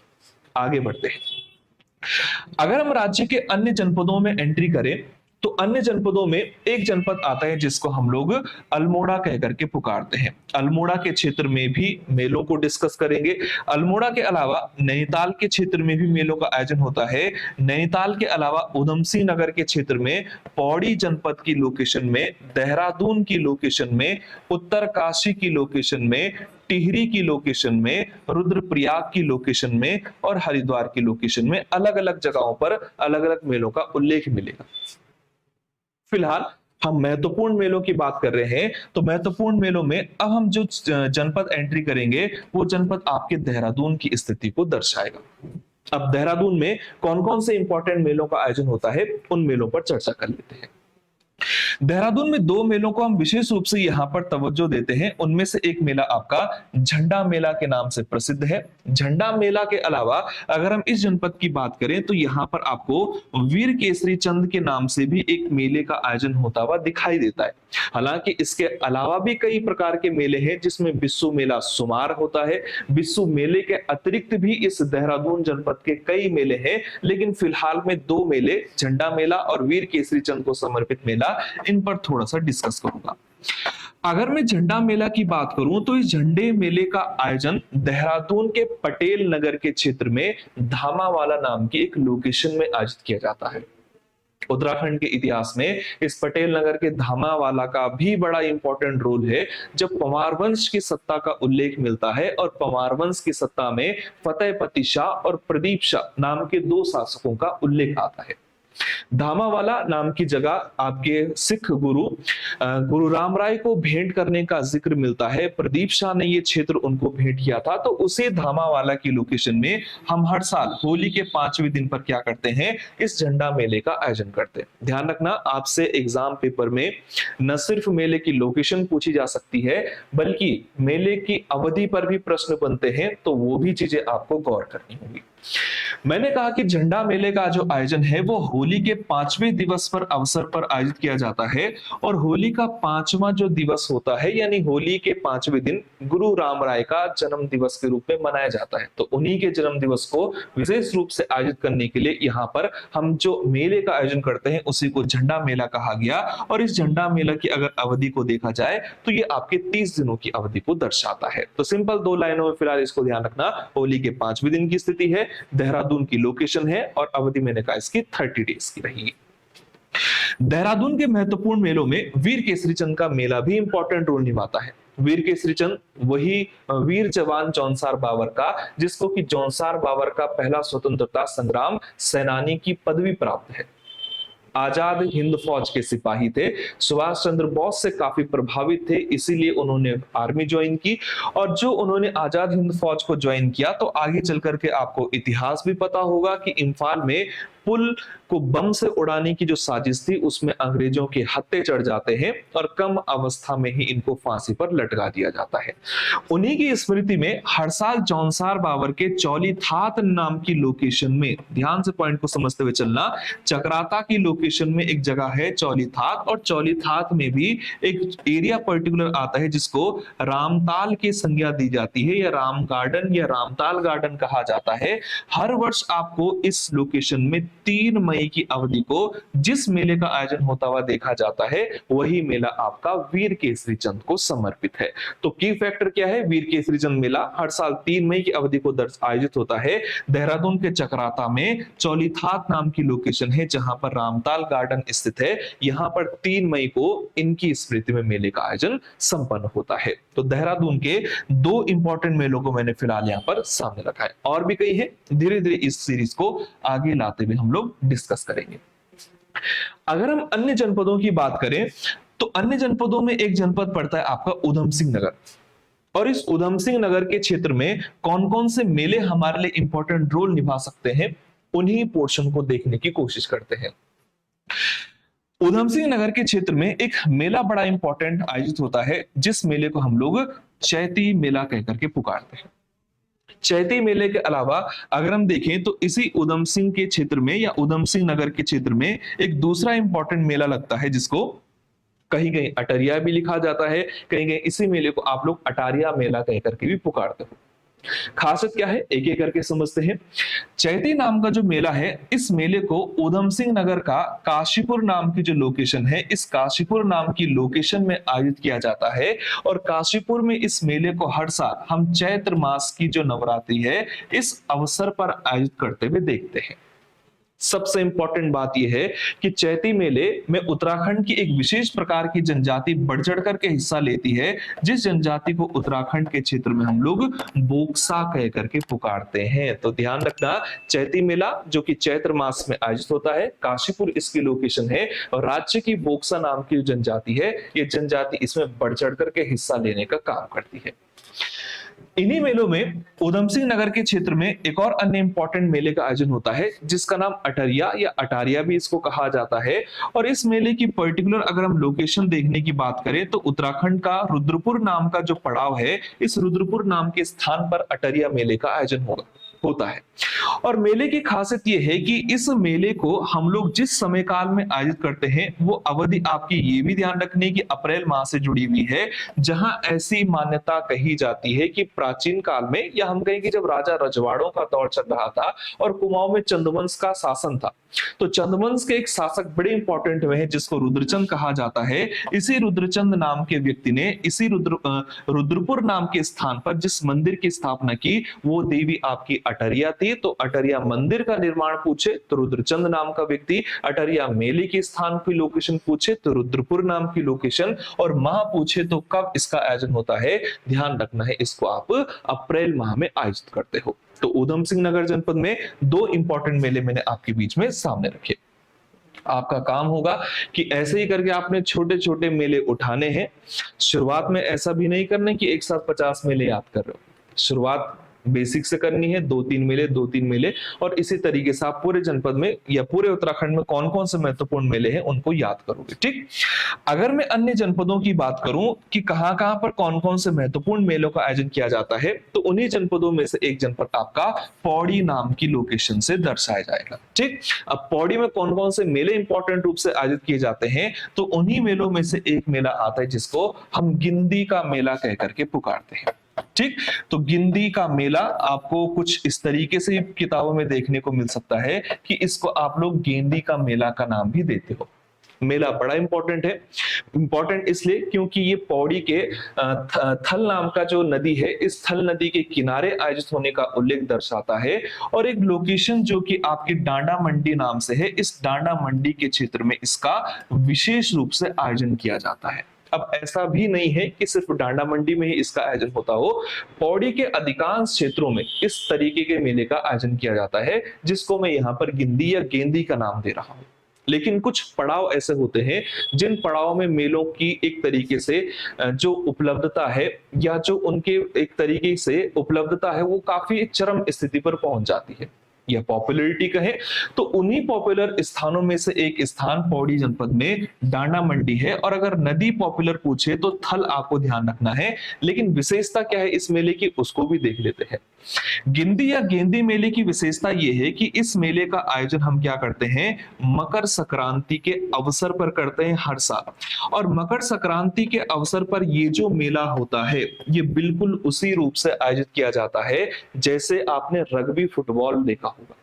आगे बढ़ते हैं। अगर हम राज्य के अन्य जनपदों में एंट्री करें तो अन्य जनपदों में एक जनपद आता है जिसको हम लोग अल्मोड़ा कह करके पुकारते हैं। अल्मोड़ा के क्षेत्र में भी मेलों को डिस्कस करेंगे। अल्मोड़ा के अलावा नैनीताल के क्षेत्र में भी मेलों का आयोजन होता है। नैनीताल के अलावा उधम सिंह नगर के क्षेत्र में, पौड़ी जनपद की लोकेशन में, देहरादून की लोकेशन में, उत्तरकाशी की लोकेशन में, टिहरी की लोकेशन में, रुद्रप्रयाग की लोकेशन में और हरिद्वार की लोकेशन में अलग अलग जगहों पर अलग अलग मेलों का उल्लेख मिलेगा। फिलहाल हम महत्वपूर्ण मेलों की बात कर रहे हैं, तो महत्वपूर्ण मेलों में अब हम जो जनपद एंट्री करेंगे वो जनपद आपके देहरादून की स्थिति को दर्शाएगा। अब देहरादून में कौन कौन से इंपॉर्टेंट मेलों का आयोजन होता है, उन मेलों पर चर्चा कर लेते हैं। देहरादून में दो मेलों को हम विशेष रूप से यहाँ पर तवज्जो देते हैं। उनमें से एक मेला आपका झंडा मेला के नाम से प्रसिद्ध है। झंडा मेला के अलावा अगर हम इस जनपद की बात करें तो यहाँ पर आपको वीर केसरी चंद के नाम से भी एक मेले का आयोजन होता हुआ दिखाई देता है। हालांकि इसके अलावा भी कई प्रकार के मेले हैं जिसमें बिस्सू मेला शुमार होता है। बिस्सू मेले के अतिरिक्त भी इस देहरादून जनपद के कई मेले हैं, लेकिन फिलहाल में दो मेले, झंडा मेला और वीर केसरी चंद को समर्पित मेला, इन पर थोड़ा सा डिस्कस करूंगा। अगर मैं झंडा मेला की बात करूं तो इस झंडे मेले का आयोजन देहरादून के पटेल नगर के क्षेत्र में धामावाला नाम की एक लोकेशन में आयोजित किया जाता है। उत्तराखंड के इतिहास में इस पटेल नगर के धामावाला का भी बड़ा इंपॉर्टेंट रोल है। जब पंवार वंश की सत्ता का उल्लेख मिलता है और पंवार वंश की सत्ता में फतेहपति शाह और प्रदीप शाह नाम के दो शासकों का उल्लेख आता है। धामावाला नाम की जगह आपके सिख गुरु राम राय को भेंट करने का जिक्र मिलता है। प्रदीप शाह ने ये क्षेत्र उनको भेंट किया था। तो उसी धामावाला की लोकेशन में हम हर साल होली के 5वें दिन पर क्या करते हैं, इस झंडा मेले का आयोजन करते हैं। ध्यान रखना, आपसे एग्जाम पेपर में न सिर्फ मेले की लोकेशन पूछी जा सकती है बल्कि मेले की अवधि पर भी प्रश्न बनते हैं, तो वो भी चीजें आपको गौर करनी होगी। मैंने कहा कि झंडा मेले का जो आयोजन है वो होली के 5वें दिवस पर अवसर पर आयोजित किया जाता है। और होली का 5वां जो दिवस होता है, यानी होली के 5वें दिन गुरु राम राय का जन्म दिवस के रूप में मनाया जाता है। तो उन्हीं के जन्म दिवस को विशेष रूप से आयोजित करने के लिए यहाँ पर हम जो मेले का आयोजन करते हैं उसी को झंडा मेला कहा गया। और इस झंडा मेला की अगर अवधि को देखा जाए तो ये आपके 30 दिनों की अवधि को दर्शाता है। तो सिंपल दो लाइनों में फिलहाल इसको ध्यान रखना, होली के 5वें दिन की स्थिति है, देहरादून की लोकेशन है और अवधि मैंने कहा इसकी 30 डेज की रहेगी। देहरादून के महत्वपूर्ण मेलों में वीर केसरी चंद का मेला भी इंपॉर्टेंट रोल निभाता है। वीर केसरी चंद वही वीर जवान जौनसार बाबर का, जिसको कि जौनसार बाबर का पहला स्वतंत्रता संग्राम सेनानी की पदवी प्राप्त है। आजाद हिंद फौज के सिपाही थे, सुभाष चंद्र बोस से काफी प्रभावित थे, इसीलिए उन्होंने आर्मी ज्वाइन की। और जो उन्होंने आजाद हिंद फौज को ज्वाइन किया तो आगे चल करके आपको इतिहास भी पता होगा कि इम्फाल में पुल को बम से उड़ाने की जो साजिश थी उसमें अंग्रेजों के हत्थे चढ़ जाते हैं और कम अवस्था में ही इनको फांसी पर लटका दिया जाता है। उन्हीं की स्मृति में हर साल जौनसार बाबर के चौलीथात नाम की लोकेशन में, ध्यान से पॉइंट को समझते हुए चलना, चक्राता की लोकेशन में एक जगह है चौलीथात, और चौलीथात में भी एक एरिया पर्टिकुलर आता है जिसको रामताल की संज्ञा दी जाती है, या राम गार्डन या रामताल गार्डन कहा जाता है। हर वर्ष आपको इस लोकेशन में 3 मई की अवधि को जिस मेले का आयोजन होता हुआ देखा जाता है वही मेला आपका वीर केसरी चंद को समर्पित है। तो की फैक्टर क्या है, वीर केसरी चंद मेला हर साल 3 मई की अवधि को आयोजित होता है। देहरादून के चक्राता में चौलीथात नाम की लोकेशन है जहां पर रामताल गार्डन स्थित है, यहां पर 3 मई को इनकी स्मृति में मेले का आयोजन संपन्न होता है। तो देहरादून के 2 इंपॉर्टेंट मेलों को मैंने फिलहाल यहाँ पर सामने रखा है, और भी कई है, धीरे धीरे इस सीरीज को आगे लाते हुए हम लोग डिस्कस करेंगे। अगर हम अन्य जनपदों की बात करें तो अन्य जनपदों में एक जनपद पड़ता है आपका उधम सिंह नगर, और इस उधम सिंह नगर के क्षेत्र में कौन कौन से मेले हमारे लिए इंपॉर्टेंट रोल निभा सकते हैं, उन्हीं पोर्शन को देखने की कोशिश करते हैं। उधम सिंह नगर के क्षेत्र में एक मेला बड़ा इंपॉर्टेंट आयोजित होता है, जिस मेले को हम लोग चैती मेला कहकर के पुकारते हैं। चैती मेले के अलावा अगर हम देखें तो इसी उधम सिंह के क्षेत्र में या उधम सिंह नगर के क्षेत्र में एक दूसरा इंपॉर्टेंट मेला लगता है जिसको कहीं कहीं अटरिया भी लिखा जाता है, कहीं कहीं इसी मेले को आप लोग अटारिया मेला कहकर के भी पुकारते हो। खासियत क्या है एक एक करके समझते हैं। चैती नाम का जो मेला है, इस मेले को उधम सिंह नगर का काशीपुर नाम की जो लोकेशन है, इस काशीपुर नाम की लोकेशन में आयोजित किया जाता है। और काशीपुर में इस मेले को हर साल हम चैत्र मास की जो नवरात्रि है इस अवसर पर आयोजित करते हुए देखते हैं। सबसे इंपॉर्टेंट बात यह है कि चैती मेले में उत्तराखंड की एक विशेष प्रकार की जनजाति बढ़ चढ़ करके हिस्सा लेती है, जिस जनजाति को उत्तराखंड के क्षेत्र में हम लोग बोक्सा कह करके पुकारते हैं। तो ध्यान रखना, चैती मेला जो कि चैत्र मास में आयोजित होता है, काशीपुर इसकी लोकेशन है, और राज्य की बोक्सा नाम की जनजाति है, ये जनजाति इसमें बढ़ चढ़ करके हिस्सा लेने का काम करती है। इन्हीं मेलों में उधम सिंह नगर के क्षेत्र में एक और अन्य इंपॉर्टेंट मेले का आयोजन होता है जिसका नाम अटरिया या अटारिया भी इसको कहा जाता है। और इस मेले की पर्टिकुलर अगर हम लोकेशन देखने की बात करें तो उत्तराखंड का रुद्रपुर नाम का जो पड़ाव है, इस रुद्रपुर नाम के स्थान पर अटरिया मेले का आयोजन होता है। और मेले की खासियत यह है कि इस मेले को हम लोग जिस समय काल में आयोजित करते हैं वो अवधि आपकी ये भी ध्यान रखने की अप्रैल माह से जुड़ी हुई है, जहां ऐसी मान्यता कही जाती है कि प्राचीन काल में, या हम कहें कि जब राजा रजवाड़ों का दौर चल रहा था और कुमाऊं में चंद्रवंश का शासन था, तो चंद्रवंश के एक शासक बड़े इंपॉर्टेंट हुए हैं जिसको रुद्रचंद कहा जाता है। इसी रुद्रचंद नाम के व्यक्ति ने इसी रुद्रपुर नाम के स्थान पर जिस मंदिर की स्थापना की वो देवी आपकी अटरिया थी। तो अटरिया मंदिर का निर्माण पूछे तो रुद्रचंद नाम का व्यक्ति, अटरिया मेले के स्थान की लोकेशन पूछे तो रुद्रपुर नाम की लोकेशन, और माह पूछे तो कब इसका आयोजन होता है, ध्यान रखना है इसको आप अप्रैल माह में आयोजित करते हो। तो उधम सिंह नगर जनपद में 2 इंपॉर्टेंट मेले मैंने आपके बीच में सामने रखे। आपका काम होगा कि ऐसे ही करके आपने छोटे छोटे मेले उठाने हैं। शुरुआत में ऐसा भी नहीं करना कि एक साथ 50 मेले याद कर रहे हो, शुरुआत बेसिक से करनी है, 2-3 मेले, और इसी तरीके से आप पूरे जनपद में या पूरे उत्तराखंड में कौन कौन से महत्वपूर्ण मेले हैं उनको याद करोगे। ठीक, अगर मैं अन्य जनपदों की बात करूं कि कहां कहां पर कौन कौन से महत्वपूर्ण मेलों का आयोजन किया जाता है, तो उन्हीं जनपदों में से एक जनपद आपका पौड़ी नाम की लोकेशन से दर्शाया जाएगा। ठीक, अब पौड़ी में कौन कौन से मेले इंपॉर्टेंट रूप से आयोजित किए जाते हैं, तो उन्हीं मेलों में से एक मेला आता है जिसको हम गिंदी का मेला कह करके पुकारते हैं। ठीक, तो गिंदी का मेला आपको कुछ इस तरीके से किताबों में देखने को मिल सकता है कि इसको आप लोग गेंदी का मेला का नाम भी देते हो। मेला बड़ा इंपॉर्टेंट है, इंपॉर्टेंट इसलिए क्योंकि ये पौड़ी के थल नाम का जो नदी है, इस थल नदी के किनारे आयोजित होने का उल्लेख दर्शाता है। और एक लोकेशन जो कि आपकी डांडा मंडी नाम से है, इस डांडा मंडी के क्षेत्र में इसका विशेष रूप से आयोजन किया जाता है। अब ऐसा भी नहीं है कि सिर्फ डांडा मंडी में ही इसका आयोजन होता हो, पौड़ी के अधिकांश क्षेत्रों में इस तरीके के मेले का आयोजन किया जाता है, जिसको मैं यहाँ पर गिंदी या गेंदी का नाम दे रहा हूँ। लेकिन कुछ पड़ाव ऐसे होते हैं जिन पड़ाव में मेलों की एक तरीके से जो उपलब्धता है या जो उनके एक तरीके से उपलब्धता है वो काफी चरम स्थिति पर पहुंच जाती है या पॉपुलैरिटी कहे तो उन्हीं पॉपुलर स्थानों में से एक स्थान पौड़ी जनपद में डांडा मंडी है। और अगर नदी पॉपुलर पूछे तो थल आपको ध्यान रखना है, लेकिन विशेषता क्या है इस मेले की उसको भी देख लेते हैं। गिंदी या गेंदी मेले की विशेषता यह है कि इस मेले का आयोजन हम क्या करते हैं, मकर संक्रांति के अवसर पर करते हैं हर साल। और मकर संक्रांति के अवसर पर ये जो मेला होता है ये बिल्कुल उसी रूप से आयोजित किया जाता है जैसे आपने रग्बी फुटबॉल देखा होगा।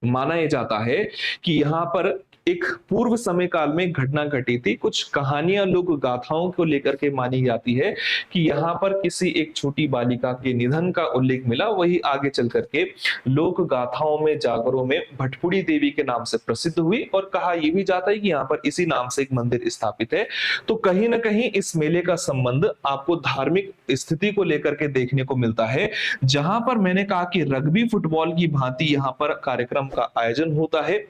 माना यह जाता है कि यहाँ पर एक पूर्व समय काल में घटना घटी थी, कुछ कहानियां लोक गाथाओं को लेकर के मानी जाती है कि यहाँ पर किसी एक छोटी बालिका के निधन का उल्लेख मिला, वही आगे चल करके लोक गाथाओं में जागरों में भटपुड़ी देवी के नाम से प्रसिद्ध हुई। और कहा यह भी जाता है कि यहाँ पर इसी नाम से एक मंदिर स्थापित है। तो कहीं ना कहीं इस मेले का संबंध आपको धार्मिक स्थिति को लेकर के देखने को मिलता है, जहां पर मैंने कहा कि रग्बी फुटबॉल की भांति यहाँ पर कार्यक्रम का आयोजन होता है।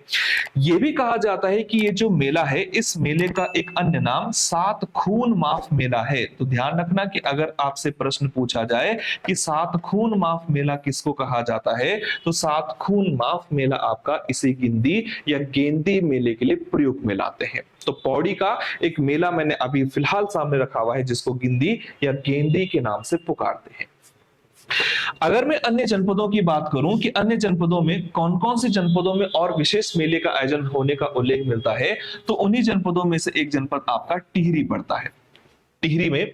यह भी कहा जाता है कि ये जो मेला है इस मेले का एक अन्य नाम सात खून माफ मेला है। तो ध्यान रखना कि अगर आपसे प्रश्न पूछा जाए कि सात खून माफ मेला किसको कहा जाता है तो सात खून माफ मेला आपका इसी गिंदी या गेंदी मेले के लिए प्रयोग में लाते हैं। तो पौड़ी का एक मेला मैंने अभी फिलहाल सामने रखा हुआ है जिसको गिंदी या गेंदी के नाम से पुकारते हैं। अगर मैं अन्य जनपदों की बात करूं कि अन्य जनपदों में कौन कौन से जनपदों में और विशेष मेले का आयोजन होने का उल्लेख मिलता है, तो उन्हीं जनपदों में से एक जनपद आपका टिहरी पड़ता है। टिहरी में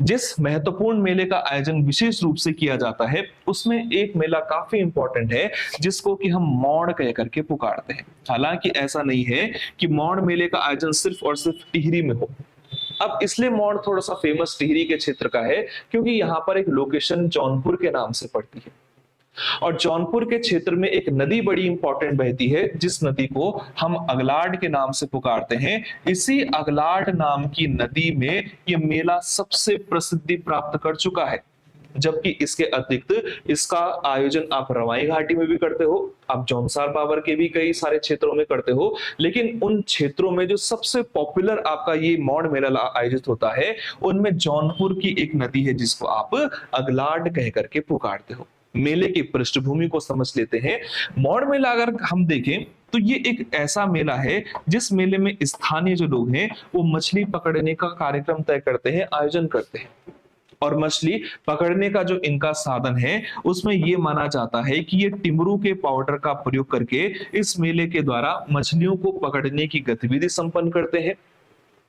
जिस महत्वपूर्ण मेले का आयोजन विशेष रूप से किया जाता है उसमें एक मेला काफी इंपॉर्टेंट है जिसको कि हम मौड़ कह करके पुकारते हैं। हालांकि ऐसा नहीं है कि मौड़ मेले का आयोजन सिर्फ और सिर्फ टिहरी में हो। अब इसलिए मौड़ थोड़ा सा फेमस टिहरी के क्षेत्र का है क्योंकि यहाँ पर एक लोकेशन जौनपुर के नाम से पड़ती है और जौनपुर के क्षेत्र में एक नदी बड़ी इंपॉर्टेंट बहती है जिस नदी को हम अगलाड के नाम से पुकारते हैं। इसी अगलाड नाम की नदी में यह मेला सबसे प्रसिद्धि प्राप्त कर चुका है। जबकि इसके अतिरिक्त इसका आयोजन आप रवाई घाटी में भी करते हो, आप जौनसार पावर के भी कई सारे क्षेत्रों में करते हो, लेकिन उन क्षेत्रों में जो सबसे पॉपुलर आपका ये मौड़ मेला आयोजित होता है उनमें जौनपुर की एक नदी है जिसको आप अगलाड कह करके पुकारते हो। मेले की पृष्ठभूमि को समझ लेते हैं। मौड़ मेला अगर हम देखें तो ये एक ऐसा मेला है जिस मेले में स्थानीय जो लोग हैं वो मछली पकड़ने का कार्यक्रम तय करते हैं, आयोजन करते हैं। और मछली पकड़ने का जो इनका साधन है उसमें यह माना जाता है कि ये टिमरू के पाउडर का प्रयोग करके इस मेले के द्वारा मछलियों को पकड़ने की गतिविधि संपन्न करते हैं।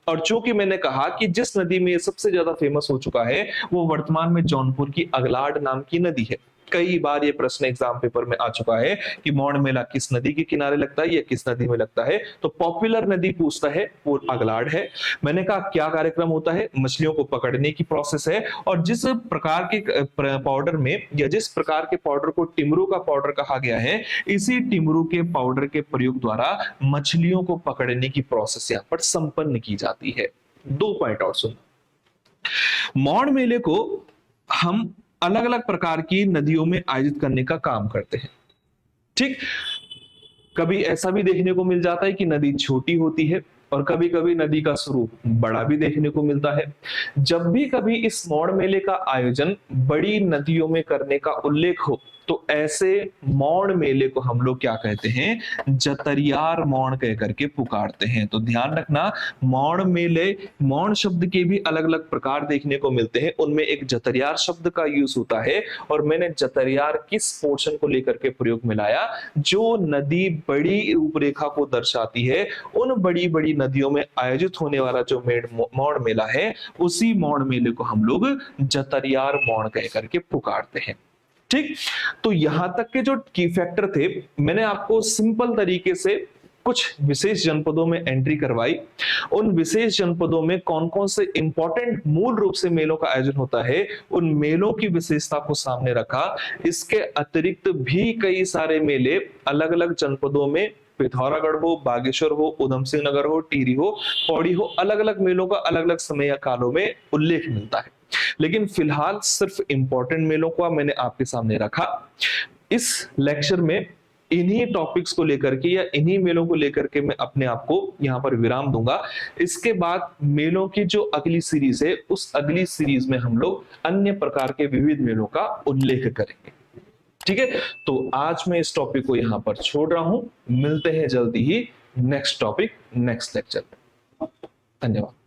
और चूंकि मैंने कहा कि जिस नदी में ये सबसे ज्यादा फेमस हो चुका है वो वर्तमान में जौनपुर की अगलाड नाम की नदी है। कई बार ये प्रश्न एग्जाम पेपर में आ चुका है कि मौड़ मेला किस नदी के किनारे लगता है या किस नदी में लगता है, तो पॉपुलर नदी पूछता है वो अगलाड है। मैंने कहा क्या कार्यक्रम होता है, मछलियों को पकड़ने की प्रोसेस है। और जिस प्रकार के पाउडर में या जिस प्रकार के पाउडर को टिमरू का पाउडर कहा गया है, इसी टिमरू के पाउडर के प्रयोग द्वारा मछलियों को पकड़ने की प्रोसेस यहाँ पर संपन्न की जाती है। 2 पॉइंट और सुन, मौड़ मेले को हम अलग अलग प्रकार की नदियों में आयोजित करने का काम करते हैं। ठीक, कभी ऐसा भी देखने को मिल जाता है कि नदी छोटी होती है और कभी कभी नदी का स्वरूप बड़ा भी देखने को मिलता है। जब भी कभी इस मौड़ मेले का आयोजन बड़ी नदियों में करने का उल्लेख हो तो ऐसे मौड़ मेले को हम लोग क्या कहते हैं, जतरियार मौड़ कह करके पुकारते हैं। तो ध्यान रखना, मौड़ मेले, मौड़ शब्द के भी अलग अलग प्रकार देखने को मिलते हैं, उनमें एक जतरियार शब्द का यूज होता है। और मैंने जतरियार किस पोर्शन को लेकर के प्रयोग में लाया, जो नदी बड़ी रूपरेखा को दर्शाती है, उन बड़ी बड़ी नदियों में आयोजित होने वाला जो मौड़ मेला है उसी मौड़ मेले को हम लोग जतरियार मौड़ कह करके पुकारते हैं। ठीक, तो यहां तक के जो की फैक्टर थे मैंने आपको सिंपल तरीके से कुछ विशेष जनपदों में एंट्री करवाई। उन विशेष जनपदों में कौन कौन से इंपॉर्टेंट मूल रूप से मेलों का आयोजन होता है, उन मेलों की विशेषता को सामने रखा। इसके अतिरिक्त भी कई सारे मेले अलग अलग जनपदों में, पिथौरागढ़ हो, बागेश्वर हो, उधम सिंह नगर हो, टिहरी हो, पौड़ी हो, अलग अलग मेलों का अलग अलग समय या कालों में उल्लेख मिलता है। लेकिन फिलहाल सिर्फ इंपॉर्टेंट मेलों को मैंने आपके सामने रखा। इस लेक्चर में इन्हीं टॉपिक्स को लेकर के या इन्हीं मेलों को लेकर के मैं अपने आप को यहां पर विराम दूंगा। इसके बाद मेलों की जो अगली सीरीज है, उस अगली सीरीज में हम लोग अन्य प्रकार के विविध मेलों का उल्लेख करेंगे। ठीक है, तो आज मैं इस टॉपिक को यहां पर छोड़ रहा हूं। मिलते हैं जल्दी ही नेक्स्ट टॉपिक, नेक्स्ट लेक्चर में। धन्यवाद।